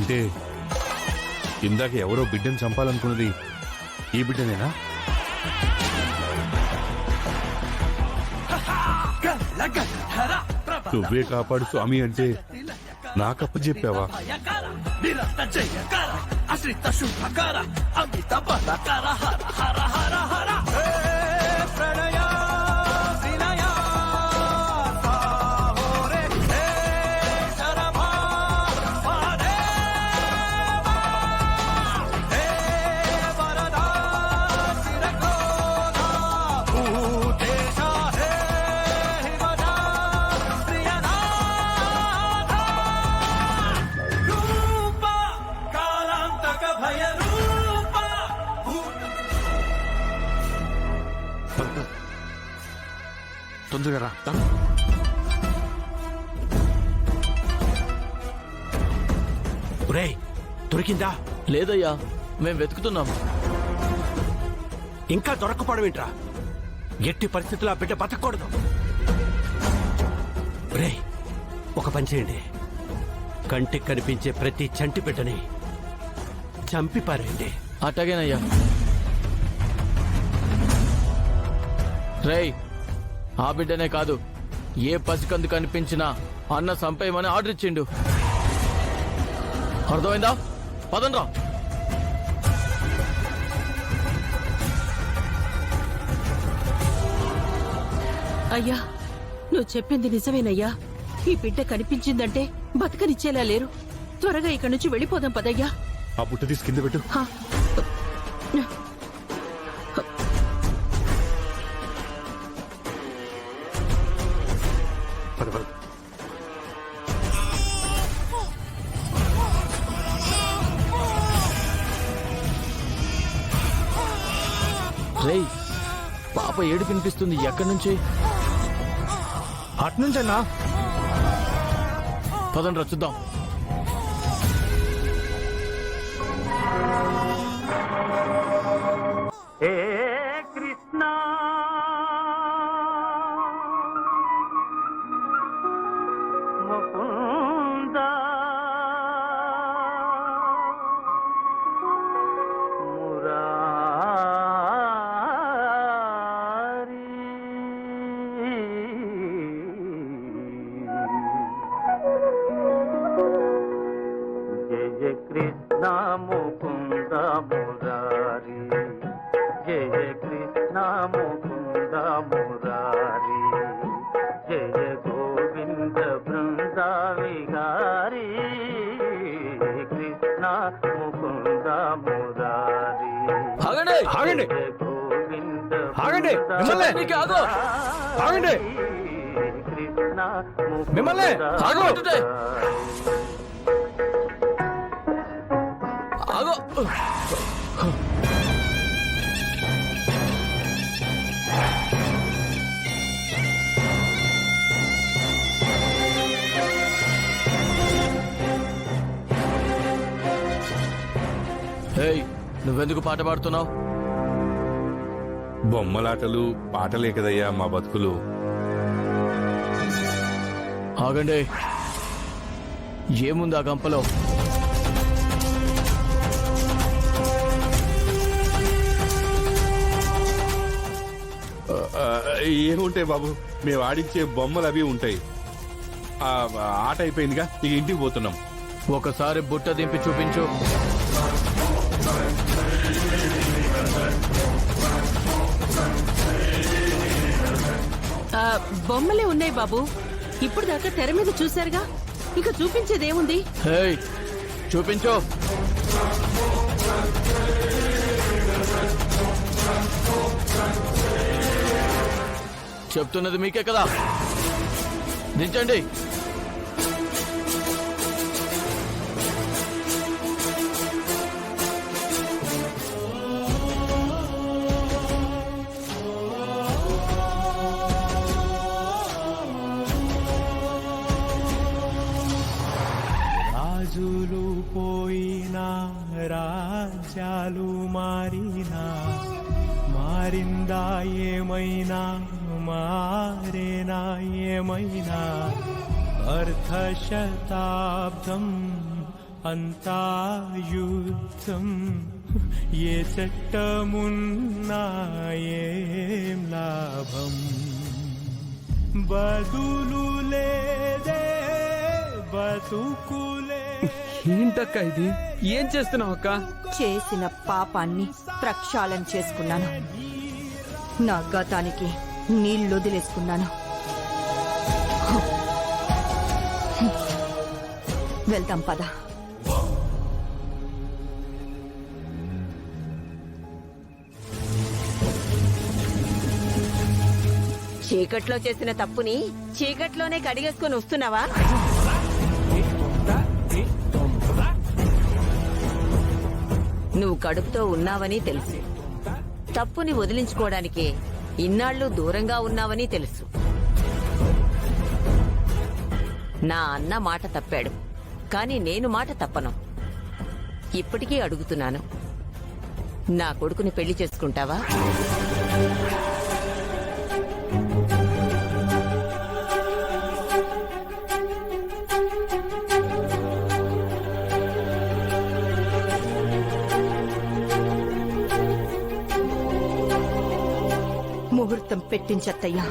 అంటే ఇందాక ఎవరో బిడ్డను చంపాలనుకున్నది ఈ బిడ్డనేనా? నువ్వే కాపాడు స్వామి అంటే నాకప్ప చెప్పావా? తొందరగా రా. దొరికిందా? లేదయ్యా, మేం వెతుకుతున్నాం. ఇంకా దొరకపోవడమేంట్రా? ఎట్టి పరిస్థితుల్లో ఆ బిడ్డ బతకూడదు. రే, ఒక పని చేయండి. కంటికి కనిపించే ప్రతి చంటి బిడ్డని చంపి పారేయండి. అట్టగేనయ్యా. రేయ్, ఆ బిడ్డనే కాదు, ఏ పసికందు కనిపించినా అన్న సంపేయమని ఆర్డర్ ఇచ్చిండు. అర్థమైందా? పదండ్రా. అయ్యా, నువ్వు చెప్పింది నిజమేనయ్యా. ఈ బిడ్డ కనిపించిందంటే బతకనిచ్చేలా లేరు. త్వరగా ఇక్కడి నుంచి వెళ్ళిపోదాం పదయ్యా. ఆ బుట్ట తీసి కింద పెట్టు. రేయ్, పాప ఏడు వినిపిస్తుంది. ఎక్కడి నుంచి? అట్నుంచన్నా. పదండ్రా చూద్దాం. ఏ కృష్ణ ముకుంద మురారి జయ కృష్ణ ముకుంద మురారి జయ కృష్ణ ముకుంద మురారి జయ గోవింద బృంద విహారీ కృష్ణ ముకుంద మురారి. ఆగండి, ఆగండి, గోవింద ఆగండి, మిమ్మల్ని ఆగో, ఆగండి, కృష్ణ మిమ్మల్ని ఆగో, ఆగో. ఏయ్, నువ్వెందుకు పాట పాడుతున్నావు? బొమ్మలాటలు పాటలే కదయ్యా మా బతుకులు. ఆగండి, ఏముంది ఆ గంపలో? ఏముంటాయి బాబు, మేము ఆడించే బొమ్మలు అవి ఉంటాయి. ఆట అయిపోయిందిగా, ఇక ఇంటికి పోతున్నాం. ఒకసారి బుట్ట దింపి చూపించు. బొమ్మలే ఉన్నాయి బాబు. ఇప్పుడు దాకా తెర మీద చూశారుగా, ఇక చూపించేదేముంది? హేయ్, చూపించు. చెప్తున్నది మీకే కదా, దించండి. రాజులు పోయినా రాజ్యాలు మారినా మారిందా ఏమైనా మారేనా ఏమైనా అర్ధశతాబ్దం అంతా యుద్ధం ఏ చట్టమున్నా ఏం లాభం బదులు లేదే బతుకులే ఏంటక్క ఇది? ఏం చేస్తున్నావు అక్క? చేసిన పాపాన్ని ప్రక్షాళన చేసుకున్నాను. నా గతానికి నీళ్ళొదిలేసుకున్నాను. వెళ్దాం పద. చీకట్లో చేసిన తప్పుని చీకట్లోనే కడిగేసుకొని వస్తున్నావా? నువ్వు కడుపుతో ఉన్నావని తెలుసు. తప్పుని వదిలించుకోవడానికి ఇన్నాళ్లు దూరంగా ఉన్నావని తెలుసు. నా అన్న మాట తప్పాడు, కాని నేను మాట తప్పను. ఇప్పటికీ అడుగుతున్నాను, నా కొడుకుని పెళ్లి చేసుకుంటావా? ముహూర్తం పెట్టించత్తయ్యా.